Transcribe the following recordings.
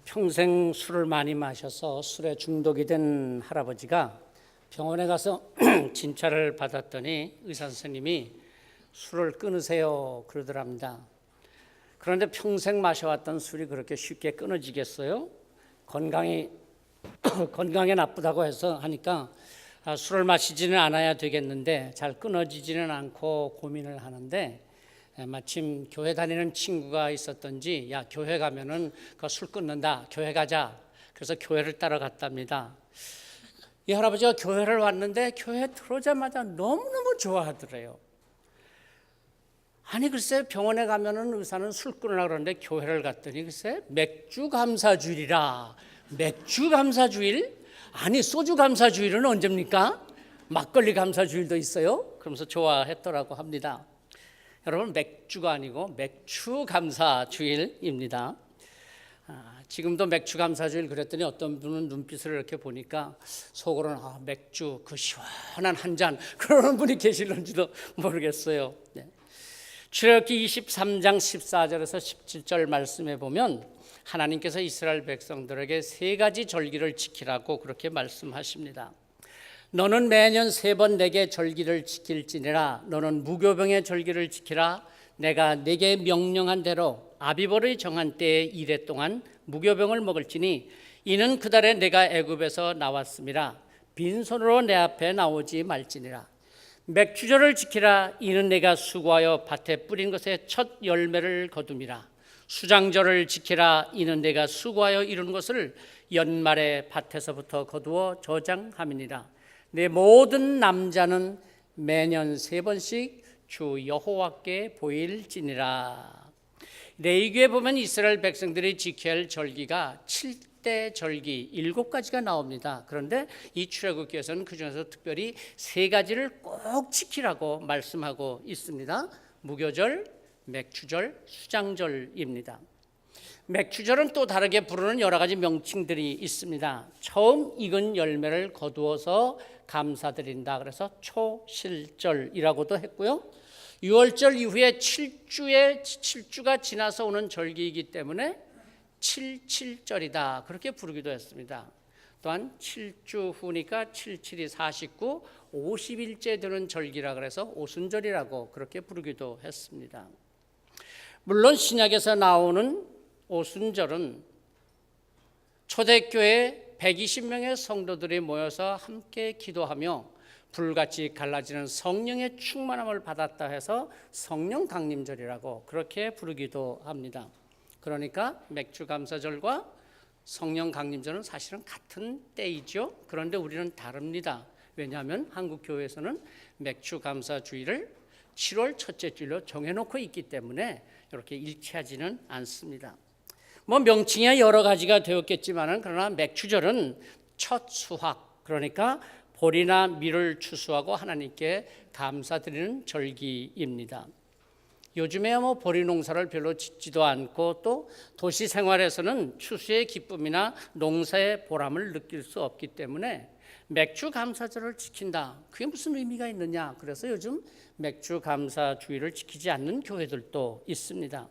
평생 술을 많이 마셔서 술에 중독이 된 할아버지가 병원에 가서 진찰을 받았더니 의사 선생님이 술을 끊으세요 그러더랍니다. 그런데 평생 마셔왔던 술이 그렇게 쉽게 끊어지겠어요? 건강에 나쁘다고 해서 하니까 술을 마시지는 않아야 되겠는데 잘 끊어지지는 않고 고민을 하는데, 마침 교회 다니는 친구가 있었던지 야, 교회 가면은 그 술 끊는다, 교회 가자. 그래서 교회를 따라갔답니다. 이 할아버지가 교회를 왔는데 교회에 들어오자마자 너무너무 좋아하더래요. 아니 글쎄, 병원에 가면은 의사는 술 끊으려고 그러는데 교회를 갔더니 글쎄 맥주 감사주일이라. 맥주 감사주일? 아니 소주 감사주일은 언제입니까? 막걸리 감사주일도 있어요. 그러면서 좋아했더라고 합니다. 여러분, 맥주가 아니고 맥주 감사주일입니다. 지금도 맥주 감사주일 그랬더니 어떤 분은 눈빛을 이렇게 보니까 속으로는 맥주 그 시원한 한 잔, 그러는 분이 계실런지도 모르겠어요. 네. 출애굽기 23장 14절에서 17절 말씀에 보면 하나님께서 이스라엘 백성들에게 세 가지 절기를 지키라고 그렇게 말씀하십니다. 너는 매년 3번 내게 절기를 지킬지니라. 너는 무교병의 절기를 지키라. 내가 내게 명령한 대로 아비벌의 정한 때에 이래 동안 무교병을 먹을지니 이는 그달에 내가 애굽에서 나왔음이라. 빈손으로 내 앞에 나오지 말지니라. 맥주절을 지키라. 이는 내가 수고하여 밭에 뿌린 것의 첫 열매를 거둠이라. 수장절을 지키라. 이는 내가 수고하여 이룬 것을 연말에 밭에서부터 거두어 저장함이니라. 내 모든 남자는 매년 3번씩 주 여호와께 보일지니라. 레위기에 보면 이스라엘 백성들이 지켜야 할 절기가 7대 절기 7가지가 나옵니다. 그런데 이 출애굽기에서는 그중에서 특별히 3가지를 꼭 지키라고 말씀하고 있습니다. 무교절, 맥주절, 수장절입니다. 맥주절은 또 다르게 부르는 여러 가지 명칭들이 있습니다. 처음 익은 열매를 거두어서 감사드린다. 그래서 초실절이라고도 했고요. 6월절 이후에 7주가 지나서 오는 절기이기 때문에 77절이다. 그렇게 부르기도 했습니다. 또한 7주 후니까 77이 49, 50일째 되는 절기라 그래서 오순절이라고 그렇게 부르기도 했습니다. 물론 신약에서 나오는 오순절은 초대교회 120명의 성도들이 모여서 함께 기도하며 불같이 갈라지는 성령의 충만함을 받았다 해서 성령 강림절이라고 그렇게 부르기도 합니다. 그러니까 맥주 감사절과 성령 강림절은 사실은 같은 때이죠. 그런데 우리는 다릅니다. 왜냐하면 한국 교회에서는 맥주 감사주일을 7월 첫째 주일로 정해놓고 있기 때문에 이렇게 일치하지는 않습니다. 명칭이 여러 가지가 되었겠지만은 그러나 맥주절은 첫 수확, 그러니까 보리나 밀을 추수하고 하나님께 감사드리는 절기입니다. 요즘에 보리 농사를 별로 짓지도 않고 또 도시 생활에서는 추수의 기쁨이나 농사의 보람을 느낄 수 없기 때문에 맥주 감사절을 지킨다. 그게 무슨 의미가 있느냐? 그래서 요즘 맥주 감사주일을 지키지 않는 교회들도 있습니다.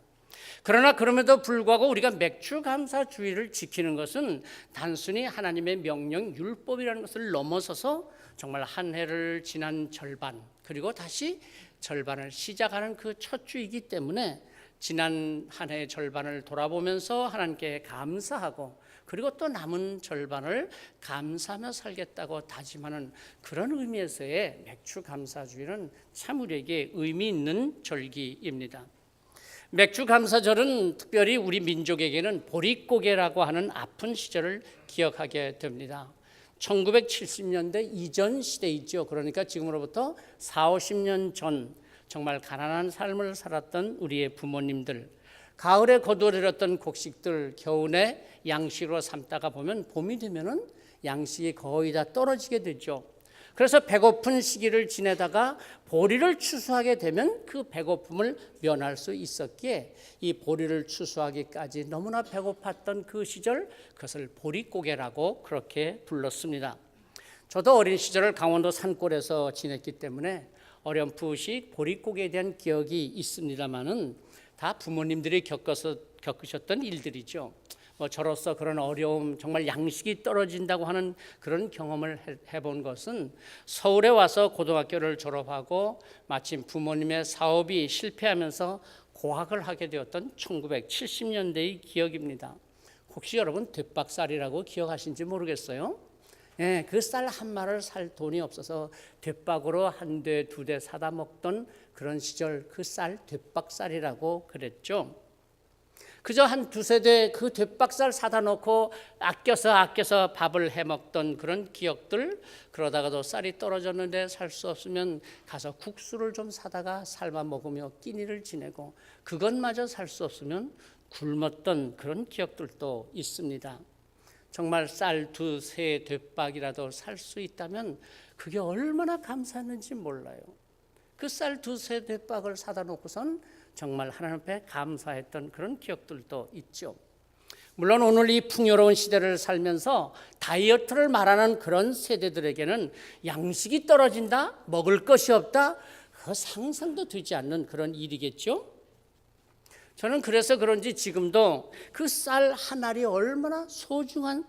그러나 그럼에도 불구하고 우리가 맥주 감사주일을 지키는 것은 단순히 하나님의 명령 율법이라는 것을 넘어서서 정말 한 해를 지난 절반, 그리고 다시 절반을 시작하는 그 첫 주이기 때문에 지난 한 해의 절반을 돌아보면서 하나님께 감사하고 그리고 또 남은 절반을 감사하며 살겠다고 다짐하는 그런 의미에서의 맥주 감사주일은 참 우리에게 의미 있는 절기입니다. 맥주 감사절은 특별히 우리 민족에게는 보릿고개라고 하는 아픈 시절을 기억하게 됩니다. 1970년대 이전 시대이죠. 그러니까 지금으로부터 40-50년 전 정말 가난한 삶을 살았던 우리의 부모님들, 가을에 거두어들였던 곡식들 겨우내 양식으로 삼다가 보면 봄이 되면은 양식이 거의 다 떨어지게 되죠. 그래서 배고픈 시기를 지내다가 보리를 추수하게 되면 그 배고픔을 면할 수 있었기에 이 보리를 추수하기까지 너무나 배고팠던 그 시절, 그것을 보릿고개라고 그렇게 불렀습니다. 저도 어린 시절을 강원도 산골에서 지냈기 때문에 어렴풋이 보릿고개에 대한 기억이 있습니다만은 다 부모님들이 겪으셨던 일들이죠. 저로서 그런 어려움, 정말 양식이 떨어진다고 하는 그런 경험을 해본 것은 서울에 와서 고등학교를 졸업하고 마침 부모님의 사업이 실패하면서 고학을 하게 되었던 1970년대의 기억입니다. 혹시 여러분 대박살이라고 기억하신지 모르겠어요. 예, 그 쌀 한 마리를 살 돈이 없어서 대박으로 한 대, 두 대 사다 먹던 그런 시절, 그 쌀 대박살이라고 그랬죠. 그저 한 두세 대 그 대박살 사다 놓고 아껴서 밥을 해 먹던 그런 기억들. 그러다가도 쌀이 떨어졌는데 살 수 없으면 가서 국수를 좀 사다가 삶아 먹으며 끼니를 지내고, 그것마저 살 수 없으면 굶었던 그런 기억들도 있습니다. 정말 쌀 두세 대박이라도 살 수 있다면 그게 얼마나 감사했는지 몰라요. 그 쌀 두세 대박을 사다 놓고선 정말 하나님 앞에 감사했던 그런 기억들도 있죠. 물론 오늘 이 풍요로운 시대를 살면서 다이어트를 말하는 그런 세대들에게는 양식이 떨어진다, 먹을 것이 없다, 그 상상도 되지 않는 그런 일이겠죠. 저는 그래서 그런지 지금도 그 쌀 한 알이 얼마나 소중한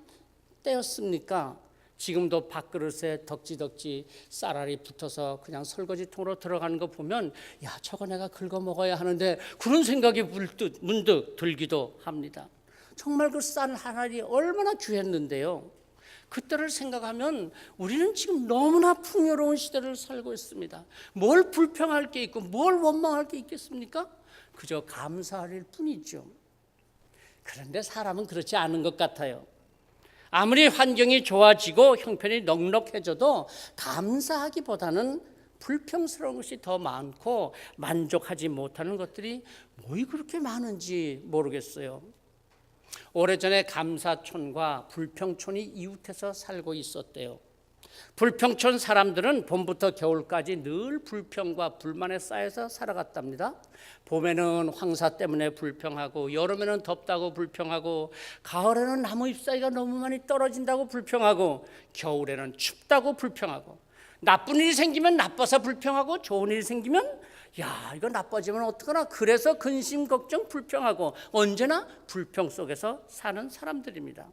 때였습니까? 지금도 밥그릇에 덕지덕지 쌀알이 붙어서 그냥 설거지통으로 들어가는 거 보면, 야, 저거 내가 긁어 먹어야 하는데, 그런 생각이 문득 들기도 합니다. 정말 그 쌀 한 알이 얼마나 귀했는데요. 그때를 생각하면 우리는 지금 너무나 풍요로운 시대를 살고 있습니다. 뭘 불평할 게 있고 뭘 원망할 게 있겠습니까? 그저 감사할 뿐이죠. 그런데 사람은 그렇지 않은 것 같아요. 아무리 환경이 좋아지고 형편이 넉넉해져도 감사하기보다는 불평스러운 것이 더 많고 만족하지 못하는 것들이 뭐 그렇게 많은지 모르겠어요. 오래전에 감사촌과 불평촌이 이웃해서 살고 있었대요. 불평촌 사람들은 봄부터 겨울까지 늘 불평과 불만에 쌓여서 살아갔답니다. 봄에는 황사 때문에 불평하고, 여름에는 덥다고 불평하고, 가을에는 나무 잎사귀가 너무 많이 떨어진다고 불평하고, 겨울에는 춥다고 불평하고, 나쁜 일이 생기면 나빠서 불평하고, 좋은 일이 생기면 야, 이거 나빠지면 어떡하나, 그래서 근심 걱정 불평하고, 언제나 불평 속에서 사는 사람들입니다.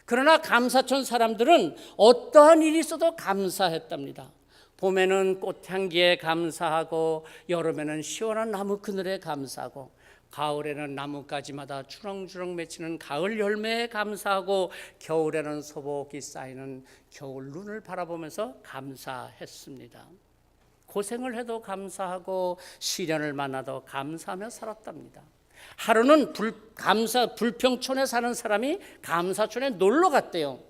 그러나 감사촌 사람들은 어떠한 일이 있어도 감사했답니다. 봄에는 꽃향기에 감사하고, 여름에는 시원한 나무 그늘에 감사하고, 가을에는 나뭇가지마다 주렁주렁 맺히는 가을 열매에 감사하고, 겨울에는 소복이 쌓이는 겨울 눈을 바라보면서 감사했습니다. 고생을 해도 감사하고 시련을 만나도 감사하며 살았답니다. 하루는 불평촌에 사는 사람이 감사촌에 놀러 갔대요.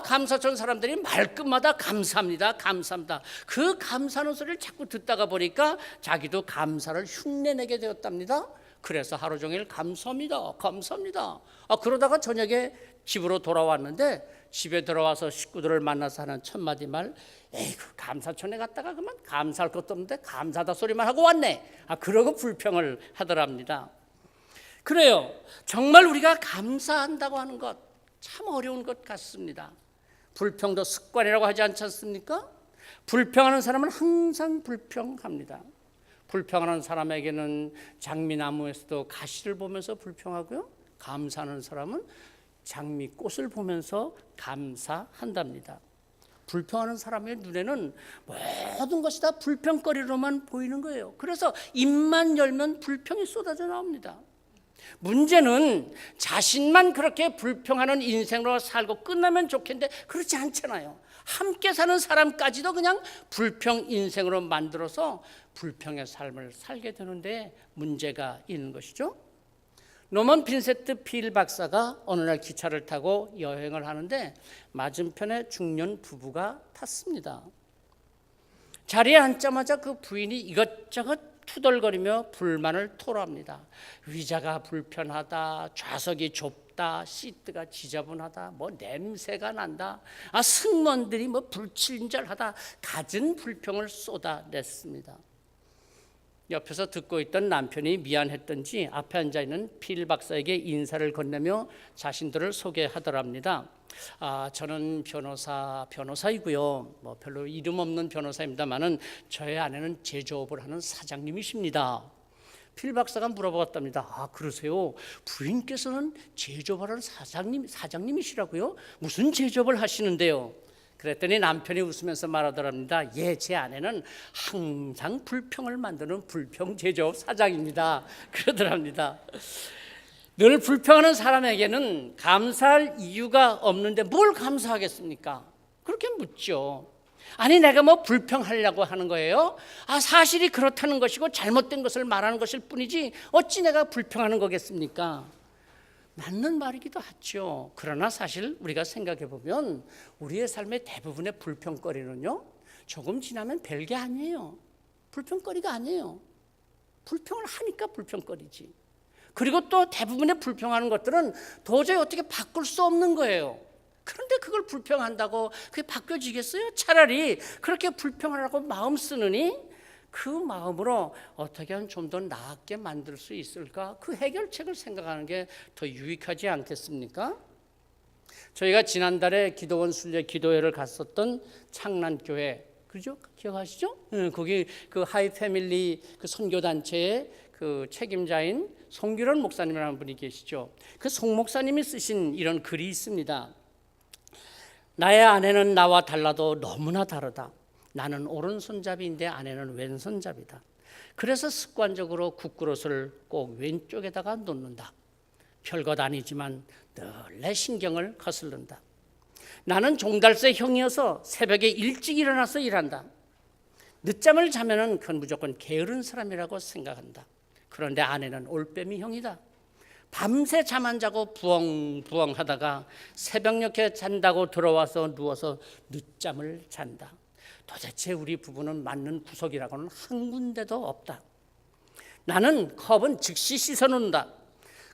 감사촌 사람들이 말끝마다 감사합니다, 감사합니다. 그 감사하는 소리를 자꾸 듣다가 보니까 자기도 감사를 흉내내게 되었답니다. 그래서 하루 종일 감사합니다, 감사합니다. 그러다가 저녁에 집으로 돌아왔는데, 집에 들어와서 식구들을 만나서 하는 첫 마디 말, 에이그 감사촌에 갔다가 그만 감사할 것도 없는데 감사하다 소리만 하고 왔네. 그러고 불평을 하더랍니다. 그래요. 정말 우리가 감사한다고 하는 것 참 어려운 것 같습니다. 불평도 습관이라고 하지 않지 않습니까? 불평하는 사람은 항상 불평합니다. 불평하는 사람에게는 장미나무에서도 가시를 보면서 불평하고요, 감사하는 사람은 장미꽃을 보면서 감사한답니다. 불평하는 사람의 눈에는 모든 것이 다 불평거리로만 보이는 거예요. 그래서 입만 열면 불평이 쏟아져 나옵니다. 문제는 자신만 그렇게 불평하는 인생으로 살고 끝나면 좋겠는데 그렇지 않잖아요. 함께 사는 사람까지도 그냥 불평 인생으로 만들어서 불평의 삶을 살게 되는데 문제가 있는 것이죠. 노먼 빈센트 필 박사가 어느 날 기차를 타고 여행을 하는데 맞은편에 중년 부부가 탔습니다. 자리에 앉자마자 그 부인이 이것저것 투덜거리며 불만을 토로합니다. 의자가 불편하다, 좌석이 좁다, 시트가 지저분하다, 냄새가 난다, 승무원들이 불친절하다, 갖은 불평을 쏟아냈습니다. 옆에서 듣고 있던 남편이 미안했던지 앞에 앉아있는 필 박사에게 인사를 건네며 자신들을 소개하더랍니다. 저는 변호사이고요. 별로 이름 없는 변호사입니다만은 저의 아내는 제조업을 하는 사장님이십니다. 필 박사가 물어봤답니다. 아, 그러세요? 부인께서는 제조업하는 사장님이시라고요? 무슨 제조업을 하시는데요? 그랬더니 남편이 웃으면서 말하더랍니다. 예, 제 아내는 항상 불평을 만드는 불평 제조업 사장입니다. 그러더랍니다. 늘 불평하는 사람에게는 감사할 이유가 없는데 뭘 감사하겠습니까? 그렇게 묻죠. 아니, 내가 뭐 불평하려고 하는 거예요? 아, 사실이 그렇다는 것이고 잘못된 것을 말하는 것일 뿐이지 어찌 내가 불평하는 거겠습니까? 맞는 말이기도 하죠. 그러나 사실 우리가 생각해 보면 우리의 삶의 대부분의 불평거리는요, 조금 지나면 별게 아니에요. 불평거리가 아니에요. 불평을 하니까 불평거리지. 그리고 또 대부분의 불평하는 것들은 도저히 어떻게 바꿀 수 없는 거예요. 그런데 그걸 불평한다고 그게 바뀌어지겠어요? 차라리 그렇게 불평하라고 마음 쓰느니 그 마음으로 어떻게 하면 좀 더 나았게 만들 수 있을까? 그 해결책을 생각하는 게 더 유익하지 않겠습니까? 저희가 지난달에 기도원 순례 기도회를 갔었던 창란교회, 그죠? 기억하시죠? 거기 그 하이 패밀리 그 선교 단체의 그 책임자인 송규런 목사님이라는 분이 계시죠. 그 송 목사님이 쓰신 이런 글이 있습니다. 나의 아내는 나와 달라도 너무나 다르다. 나는 오른손잡이인데 아내는 왼손잡이다. 그래서 습관적으로 국그릇을 꼭 왼쪽에다가 놓는다. 별것 아니지만 늘 내 신경을 거슬른다. 나는 종달새 형이어서 새벽에 일찍 일어나서 일한다. 늦잠을 자면은 그건 무조건 게으른 사람이라고 생각한다. 그런데 아내는 올빼미 형이다. 밤새 잠 안 자고 부엉부엉 하다가 새벽녘에 잔다고 들어와서 누워서 늦잠을 잔다. 도대체 우리 부부는 맞는 구석이라고는 한 군데도 없다. 나는 컵은 즉시 씻어놓는다.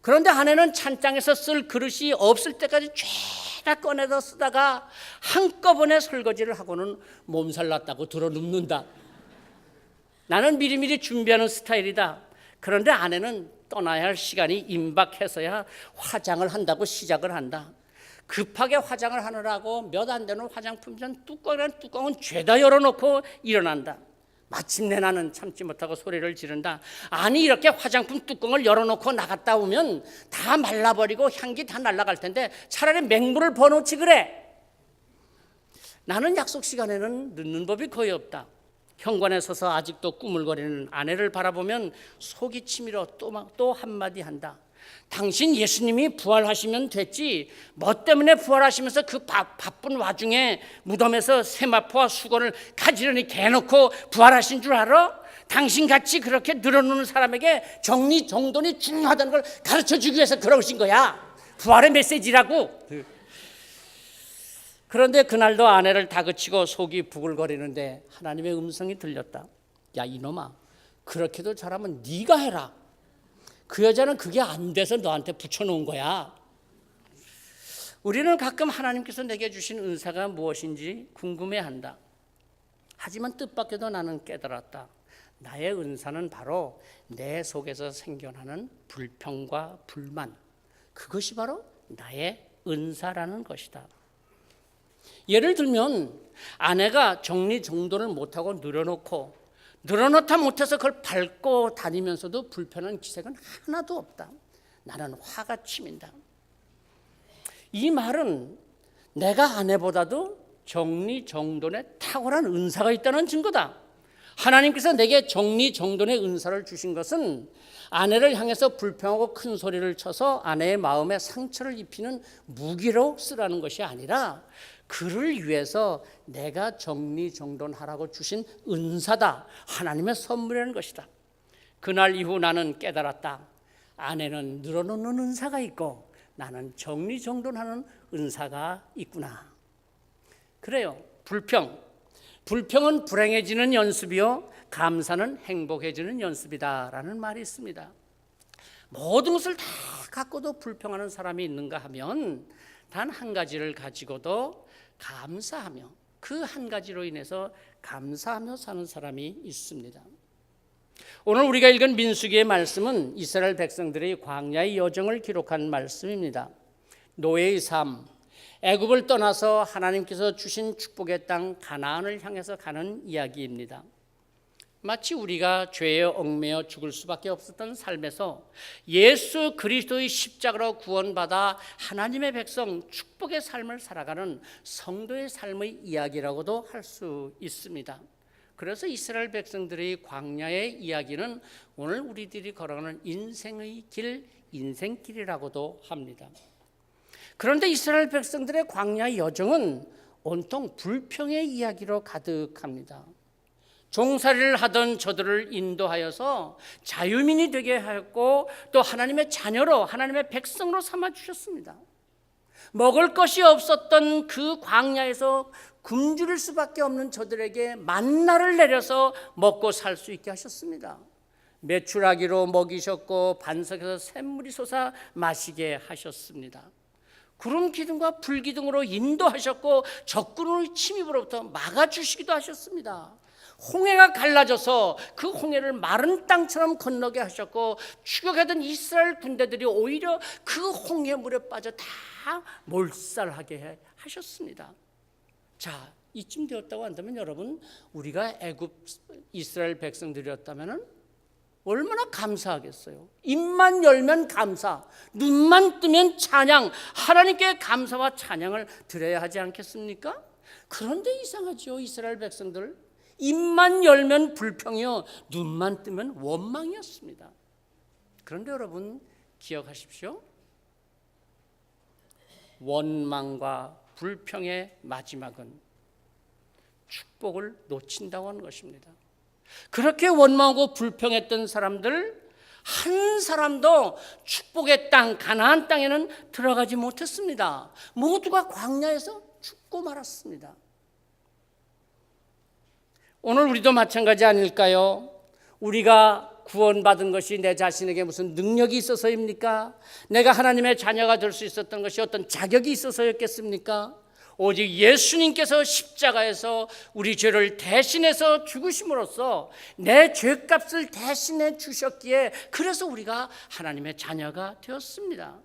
그런데 아내는 찬장에서 쓸 그릇이 없을 때까지 죄다 꺼내서 쓰다가 한꺼번에 설거지를 하고는 몸살 났다고 들어 눕는다. 나는 미리미리 준비하는 스타일이다. 그런데 아내는 떠나야 할 시간이 임박해서야 화장을 한다고 시작을 한다. 급하게 화장을 하느라고 몇 안 되는 화장품 전 뚜껑은 죄다 열어놓고 일어난다. 마침내 나는 참지 못하고 소리를 지른다. 아니, 이렇게 화장품 뚜껑을 열어놓고 나갔다 오면 다 말라버리고 향기 다 날아갈 텐데 차라리 맹물을 버놓지 그래. 나는 약속 시간에는 늦는 법이 거의 없다. 현관에 서서 아직도 꾸물거리는 아내를 바라보면 속이 치밀어 또 한마디 한다. 당신 예수님이 부활하시면 됐지 뭐 때문에 부활하시면서 그 바쁜 와중에 무덤에서 세마포와 수건을 가지런히 개놓고 부활하신 줄 알아? 당신같이 그렇게 늘어놓는 사람에게 정리정돈이 중요하다는 걸 가르쳐주기 위해서 그러신 거야. 부활의 메시지라고. 그런데 그날도 아내를 다그치고 속이 부글거리는데 하나님의 음성이 들렸다. 야, 이놈아, 그렇게도 잘하면 네가 해라. 그 여자는 그게 안 돼서 너한테 붙여놓은 거야. 우리는 가끔 하나님께서 내게 주신 은사가 무엇인지 궁금해한다. 하지만 뜻밖에도 나는 깨달았다. 나의 은사는 바로 내 속에서 생겨나는 불평과 불만, 그것이 바로 나의 은사라는 것이다. 예를 들면 아내가 정리정돈을 못하고 늘어놓다 못해서 그걸 밟고 다니면서도 불편한 기색은 하나도 없다. 나는 화가 치민다. 이 말은 내가 아내보다도 정리정돈에 탁월한 은사가 있다는 증거다. 하나님께서 내게 정리정돈의 은사를 주신 것은 아내를 향해서 불평하고 큰 소리를 쳐서 아내의 마음에 상처를 입히는 무기로 쓰라는 것이 아니라 그를 위해서 내가 정리정돈하라고 주신 은사다. 하나님의 선물이라는 것이다. 그날 이후 나는 깨달았다. 아내는 늘어놓는 은사가 있고 나는 정리정돈하는 은사가 있구나. 그래요. 불평은 불행해지는 연습이요 감사는 행복해지는 연습이다라는 말이 있습니다. 모든 것을 다 갖고도 불평하는 사람이 있는가 하면 단 한 가지를 가지고도 감사하며 그 한 가지로 인해서 감사하며 사는 사람이 있습니다. 오늘 우리가 읽은 민수기의 말씀은 이스라엘 백성들의 광야의 여정을 기록한 말씀입니다. 노예의 삶, 애굽을 떠나서 하나님께서 주신 축복의 땅 가나안을 향해서 가는 이야기입니다. 마치 우리가 죄에 얽매여 죽을 수밖에 없었던 삶에서 예수 그리스도의 십자가로 구원받아 하나님의 백성 축복의 삶을 살아가는 성도의 삶의 이야기라고도 할 수 있습니다. 그래서 이스라엘 백성들의 광야의 이야기는 오늘 우리들이 걸어가는 인생의 길, 인생길이라고도 합니다. 그런데 이스라엘 백성들의 광야 여정은 온통 불평의 이야기로 가득합니다. 종살이를 하던 저들을 인도하여서 자유민이 되게 하였고 또 하나님의 자녀로 하나님의 백성으로 삼아주셨습니다. 먹을 것이 없었던 그 광야에서 굶주릴 수밖에 없는 저들에게 만나를 내려서 먹고 살 수 있게 하셨습니다. 메추라기로 먹이셨고 반석에서 샘물이 솟아 마시게 하셨습니다. 구름 기둥과 불 기둥으로 인도하셨고 적군의 침입으로부터 막아주시기도 하셨습니다. 홍해가 갈라져서 그 홍해를 마른 땅처럼 건너게 하셨고 추격하던 이스라엘 군대들이 오히려 그 홍해물에 빠져 다 몰살하게 하셨습니다. 자, 이쯤 되었다고 한다면 여러분, 우리가 애굽 이스라엘 백성들이었다면 얼마나 감사하겠어요. 입만 열면 감사, 눈만 뜨면 찬양, 하나님께 감사와 찬양을 드려야 하지 않겠습니까? 그런데 이상하죠. 이스라엘 백성들 입만 열면 불평이요, 눈만 뜨면 원망이었습니다. 그런데 여러분 기억하십시오. 원망과 불평의 마지막은 축복을 놓친다고 하는 것입니다. 그렇게 원망하고 불평했던 사람들 한 사람도 축복의 땅 가나안 땅에는 들어가지 못했습니다. 모두가 광야에서 죽고 말았습니다. 오늘 우리도 마찬가지 아닐까요? 우리가 구원받은 것이 내 자신에게 무슨 능력이 있어서입니까? 내가 하나님의 자녀가 될 수 있었던 것이 어떤 자격이 있어서였겠습니까? 오직 예수님께서 십자가에서 우리 죄를 대신해서 죽으심으로써 내 죄값을 대신해 주셨기에 그래서 우리가 하나님의 자녀가 되었습니다.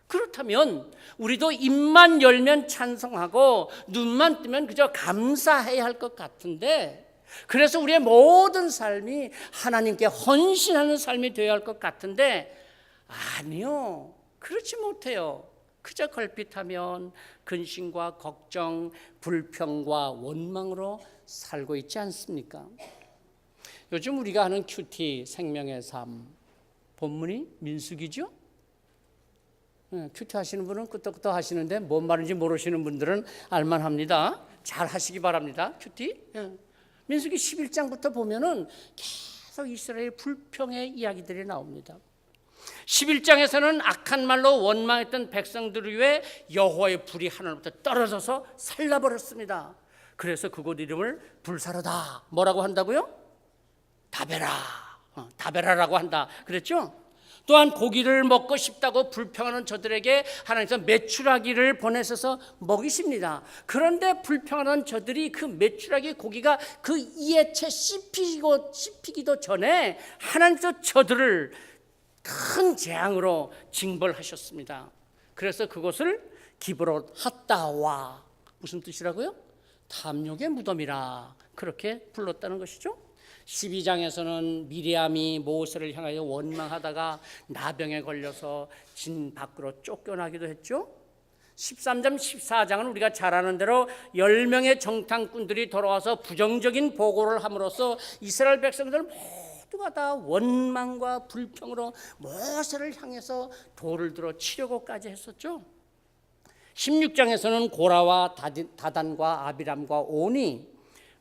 그렇다면 우리도 입만 열면 찬송하고 눈만 뜨면 그저 감사해야 할 것 같은데, 그래서 우리의 모든 삶이 하나님께 헌신하는 삶이 되어야 할 것 같은데 아니요, 그렇지 못해요. 그저 걸핏하면 근심과 걱정, 불평과 원망으로 살고 있지 않습니까? 요즘 우리가 하는 큐티 생명의 삶 본문이 민수기죠? 큐티 하시는 분은 끄떡끄떡 하시는데 뭔 말인지 모르시는 분들은 알만합니다. 잘 하시기 바랍니다. 큐티. 민수기 11장부터 보면은 계속 이스라엘 불평의 이야기들이 나옵니다. 11장에서는 악한 말로 원망했던 백성들을 위해 여호와의 불이 하늘로부터 떨어져서 살라버렸습니다. 그래서 그곳 이름을 불사르다 뭐라고 한다고요? 다베라, 다베라라고 한다 그랬죠? 또한 고기를 먹고 싶다고 불평하는 저들에게 하나님께서 메추라기를 보내셔서 먹이십니다. 그런데 불평하는 저들이 그 메추라기 고기가 그 이에 채 씹히기도 전에 하나님께서 저들을 큰 재앙으로 징벌하셨습니다. 그래서 그것을 기브롯 핫다와 무슨 뜻이라고요? 탐욕의 무덤이라 그렇게 불렀다는 것이죠. 12장에서는 미리암이 모세를 향하여 원망하다가 나병에 걸려서 진 밖으로 쫓겨나기도 했죠. 13장 14장은 우리가 잘 아는 대로 10명의 정탐꾼들이 돌아와서 부정적인 보고를 함으로써 이스라엘 백성들 모두가 다 원망과 불평으로 모세를 향해서 돌을 들어 치려고까지 했었죠. 16장에서는 고라와 다단과 아비람과 온이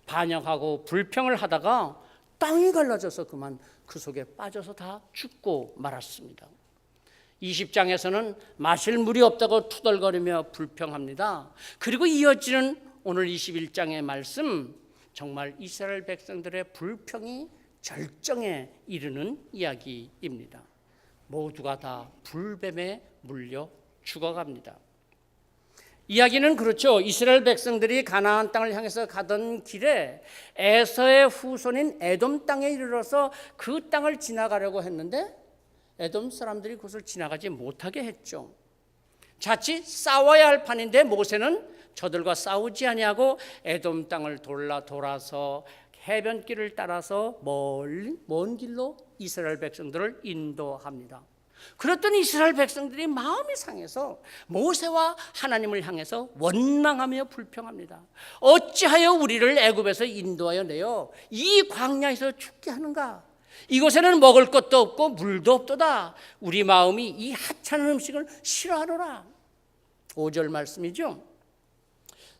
반역하고 불평을 하다가 땅이 갈라져서 그만 그 속에 빠져서 다 죽고 말았습니다. 20장에서는 마실 물이 없다고 투덜거리며 불평합니다. 그리고 이어지는 오늘 21장의 말씀, 정말 이스라엘 백성들의 불평이 절정에 이르는 이야기입니다. 모두가 다 불뱀에 물려 죽어갑니다. 이야기는 그렇죠. 이스라엘 백성들이 가나안 땅을 향해서 가던 길에 에서의 후손인 에돔 땅에 이르러서 그 땅을 지나가려고 했는데 에돔 사람들이 그것을 지나가지 못하게 했죠. 자칫 싸워야 할 판인데 모세는 저들과 싸우지 아니하고 에돔 땅을 돌아서 해변길을 따라서 먼 길로 이스라엘 백성들을 인도합니다. 그랬더니 이스라엘 백성들이 마음이 상해서 모세와 하나님을 향해서 원망하며 불평합니다. 어찌하여 우리를 애굽에서 인도하여 내어 이 광야에서 죽게 하는가? 이곳에는 먹을 것도 없고 물도 없도다. 우리 마음이 이 하찮은 음식을 싫어하노라. 5절 말씀이죠.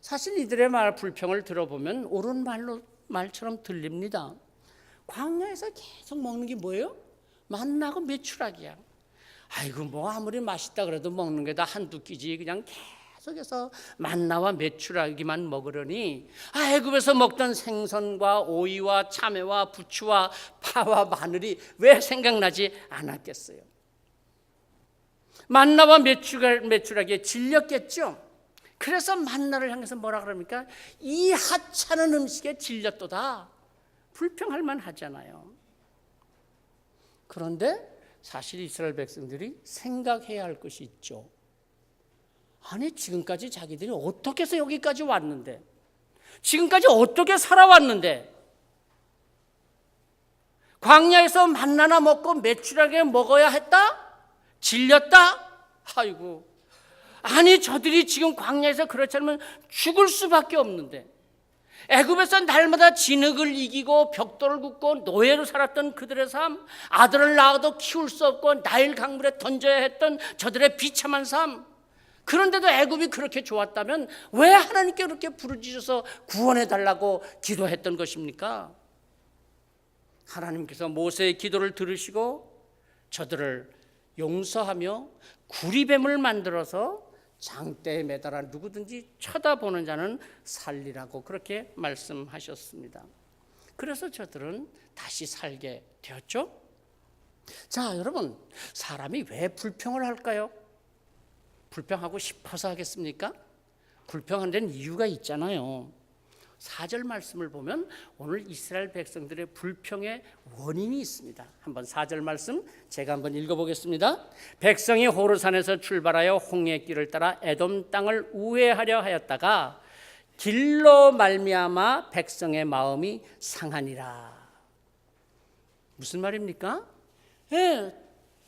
사실 이들의 불평을 들어보면 옳은 말처럼 들립니다. 광야에서 계속 먹는 게 뭐예요? 만나고 메추라기야. 아이고 뭐 아무리 맛있다 그래도 먹는 게 다 한두 끼지, 그냥 계속해서 만나와 메추라기만 먹으려니 애굽에서 먹던 생선과 오이와 참외와 부추와 파와 마늘이 왜 생각나지 않았겠어요? 만나와 메추라기에 질렸겠죠. 그래서 만나를 향해서 뭐라 그럽니까? 이 하찮은 음식에 질렸도다. 불평할 만하잖아요. 그런데 사실 이스라엘 백성들이 생각해야 할 것이 있죠. 아니 지금까지 자기들이 어떻게 해서 여기까지 왔는데, 지금까지 어떻게 살아왔는데, 광야에서 만나나 먹고 메추라기 먹어야 했다? 질렸다? 아이고, 아니 저들이 지금 광야에서 그렇지 않으면 죽을 수밖에 없는데, 애굽에서 날마다 진흙을 이기고 벽돌을 굽고 노예로 살았던 그들의 삶, 아들을 낳아도 키울 수 없고 나일 강물에 던져야 했던 저들의 비참한 삶, 그런데도 애굽이 그렇게 좋았다면 왜 하나님께 그렇게 부르짖어서 구원해달라고 기도했던 것입니까? 하나님께서 모세의 기도를 들으시고 저들을 용서하며 구리뱀을 만들어서 장대에 매달아 누구든지 쳐다보는 자는 살리라고 그렇게 말씀하셨습니다. 그래서 저들은 다시 살게 되었죠. 자, 여러분, 사람이 왜 불평을 할까요? 불평하고 싶어서 하겠습니까? 불평하는 데는 이유가 있잖아요. 4절 말씀을 보면 오늘 이스라엘 백성들의 불평의 원인이 있습니다. 한번 4절 말씀 제가 한번 읽어보겠습니다. 백성이 호르산에서 출발하여 홍해 길을 따라 에돔 땅을 우회하려 하였다가 길로 말미암아 백성의 마음이 상하니라. 무슨 말입니까?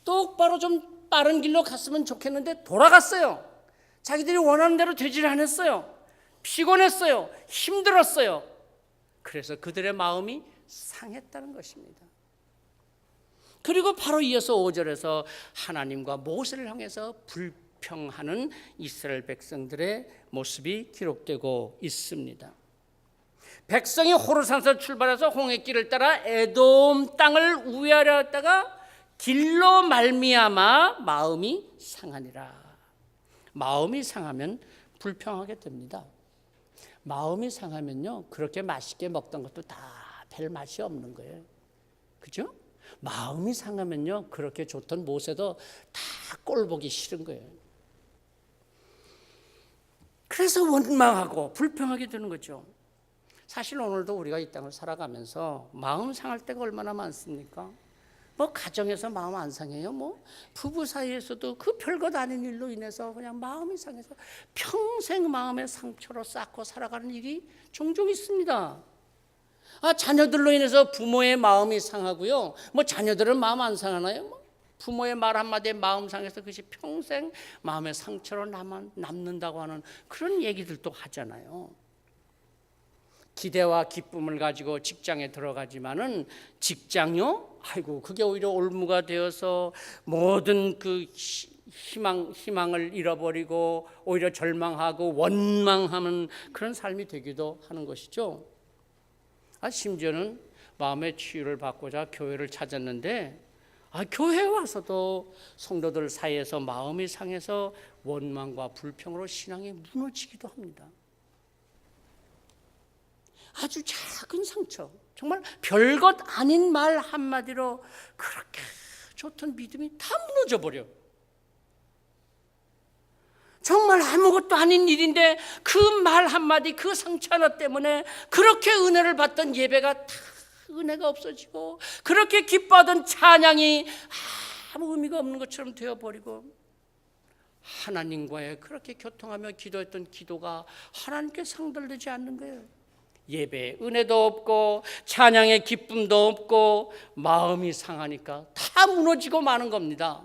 똑바로 좀 빠른 길로 갔으면 좋겠는데 돌아갔어요. 자기들이 원하는 대로 되질 않았어요. 피곤했어요. 힘들었어요. 그래서 그들의 마음이 상했다는 것입니다. 그리고 바로 이어서 5절에서 하나님과 모세를 향해서 불평하는 이스라엘 백성들의 모습이 기록되고 있습니다. 백성이 호르산에서 출발해서 홍해길을 따라 에돔 땅을 우회하려 했다가 길로 말미암아 마음이 상하니라. 마음이 상하면 불평하게 됩니다. 마음이 상하면요, 그렇게 맛있게 먹던 것도 다 별 맛이 없는 거예요. 그죠? 마음이 상하면요, 그렇게 좋던 모세도 다 꼴 보기 싫은 거예요. 그래서 원망하고 불평하게 되는 거죠. 사실 오늘도 우리가 이 땅을 살아가면서 마음 상할 때가 얼마나 많습니까? 뭐 가정에서 마음 안 상해요? 뭐 부부 사이에서도 그 별것 아닌 일로 인해서 그냥 마음이 상해서 평생 마음의 상처로 쌓고 살아가는 일이 종종 있습니다. 자녀들로 인해서 부모의 마음이 상하고요. 뭐 자녀들은 마음 안 상하나요? 뭐 부모의 말 한마디에 마음 상해서 그것이 평생 마음의 상처로 남는다고 하는 그런 얘기들도 하잖아요. 기대와 기쁨을 가지고 직장에 들어가지만은 직장요? 아이고 그게 오히려 올무가 되어서 모든 그 희망을 잃어버리고 오히려 절망하고 원망하는 그런 삶이 되기도 하는 것이죠. 심지어는 마음의 치유를 받고자 교회를 찾았는데 교회에 와서도 성도들 사이에서 마음이 상해서 원망과 불평으로 신앙이 무너지기도 합니다. 아주 작은 상처, 정말 별것 아닌 말 한마디로 그렇게 좋던 믿음이 다 무너져 버려. 정말 아무것도 아닌 일인데 그 말 한마디, 그 상처 하나 때문에 그렇게 은혜를 받던 예배가 다 은혜가 없어지고 그렇게 기뻐하던 찬양이 아무 의미가 없는 것처럼 되어버리고 하나님과의 그렇게 교통하며 기도했던 기도가 하나님께 상달되지 않는 거예요. 예배의 은혜도 없고 찬양의 기쁨도 없고 마음이 상하니까 다 무너지고 마는 겁니다.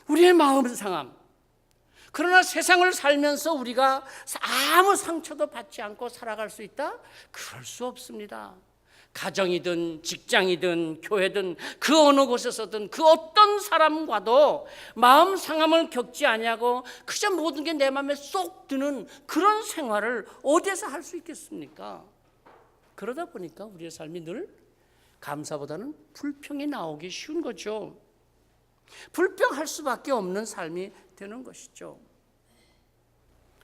우리의 마음 상함. 그러나 세상을 살면서 우리가 아무 상처도 받지 않고 살아갈 수 있다? 그럴 수 없습니다. 가정이든 직장이든 교회든 그 어느 곳에서든 그 어떤 사람과도 마음 상함을 겪지 아니하고 그저 모든 게 내 마음에 쏙 드는 그런 생활을 어디에서 할 수 있겠습니까? 그러다 보니까 우리의 삶이 늘 감사보다는 불평이 나오기 쉬운 거죠. 불평할 수밖에 없는 삶이 되는 것이죠.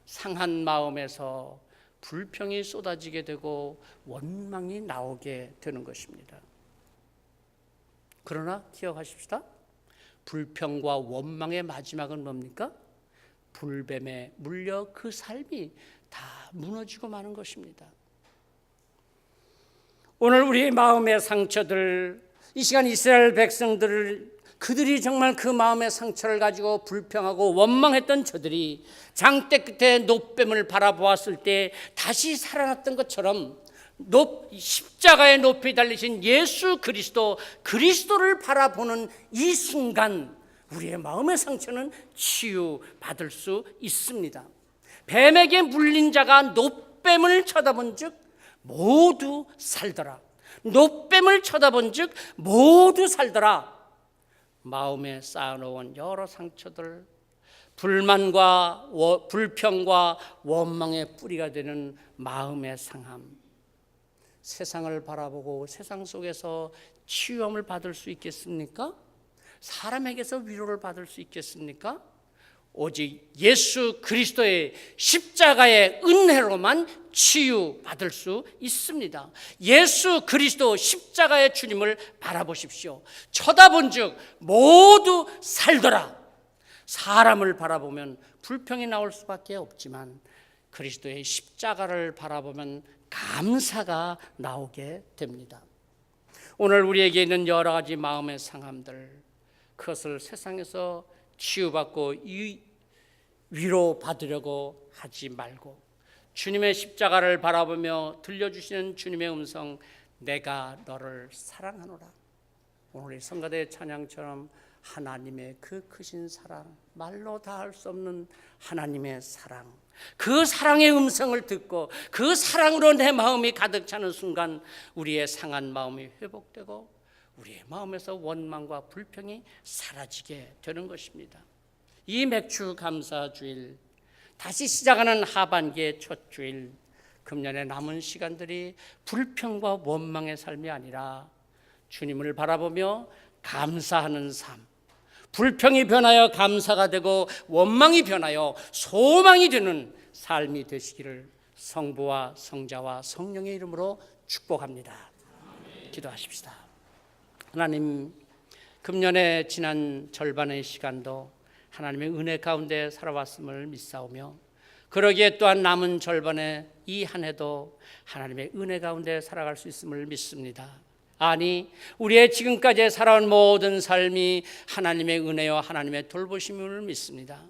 상한 마음에서 불평이 쏟아지게 되고 원망이 나오게 되는 것입니다. 그러나 기억하십시다. 불평과 원망의 마지막은 뭡니까? 불뱀에 물려 그 삶이 다 무너지고 마는 것입니다. 오늘 우리 마음의 상처들, 이 시간 이스라엘 백성들을 그들이 정말 그 마음의 상처를 가지고 불평하고 원망했던 저들이 장대 끝에 놋뱀을 바라보았을 때 다시 살아났던 것처럼 십자가에 높이 달리신 예수 그리스도를 바라보는 이 순간 우리의 마음의 상처는 치유받을 수 있습니다. 뱀에게 물린 자가 놋뱀을 쳐다본 즉 모두 살더라. 놋뱀을 쳐다본 즉 모두 살더라. 마음에 쌓아놓은 여러 상처들, 불만과 불평과 원망의 뿌리가 되는 마음의 상함. 세상을 바라보고 세상 속에서 치유함을 받을 수 있겠습니까? 사람에게서 위로를 받을 수 있겠습니까? 오직 예수 그리스도의 십자가의 은혜로만 치유받을 수 있습니다. 예수 그리스도 십자가의 주님을 바라보십시오. 쳐다본 즉 모두 살더라. 사람을 바라보면 불평이 나올 수밖에 없지만 그리스도의 십자가를 바라보면 감사가 나오게 됩니다. 오늘 우리에게 있는 여러 가지 마음의 상함들, 그것을 세상에서 치유받고 위로받으려고 하지 말고 주님의 십자가를 바라보며 들려주시는 주님의 음성, 내가 너를 사랑하노라. 오늘 이 성가대의 찬양처럼 하나님의 그 크신 사랑, 말로 다 할 수 없는 하나님의 사랑, 그 사랑의 음성을 듣고 그 사랑으로 내 마음이 가득 차는 순간 우리의 상한 마음이 회복되고 우리의 마음에서 원망과 불평이 사라지게 되는 것입니다. 이 맥주 감사 주일, 다시 시작하는 하반기의 첫 주일, 금년의 남은 시간들이 불평과 원망의 삶이 아니라 주님을 바라보며 감사하는 삶, 불평이 변하여 감사가 되고 원망이 변하여 소망이 되는 삶이 되시기를 성부와 성자와 성령의 이름으로 축복합니다. 기도하십시다. 하나님, 금년의 지난 절반의 시간도 하나님의 은혜 가운데 살아왔음을 믿사오며 그러기에 또한 남은 절반의 이 한 해도 하나님의 은혜 가운데 살아갈 수 있음을 믿습니다. 아니, 우리의 지금까지 살아온 모든 삶이 하나님의 은혜와 하나님의 돌보심을 믿습니다.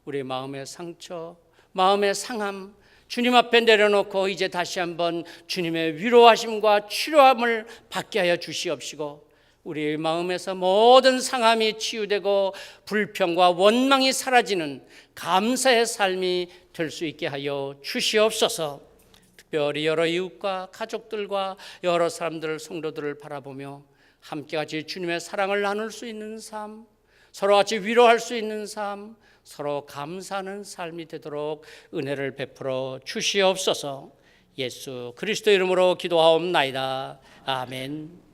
우리의 마음의 상처, 마음의 상함 주님 앞에 내려놓고 이제 다시 한번 주님의 위로하심과 치료함을 받게 하여 주시옵시고 우리의 마음에서 모든 상함이 치유되고 불평과 원망이 사라지는 감사의 삶이 될 수 있게 하여 주시옵소서. 특별히 여러 이웃과 가족들과 여러 사람들, 성도들을 바라보며 함께같이 주님의 사랑을 나눌 수 있는 삶, 서로 같이 위로할 수 있는 삶, 서로 감사하는 삶이 되도록 은혜를 베풀어 주시옵소서. 예수 그리스도 이름으로 기도하옵나이다. 아멘.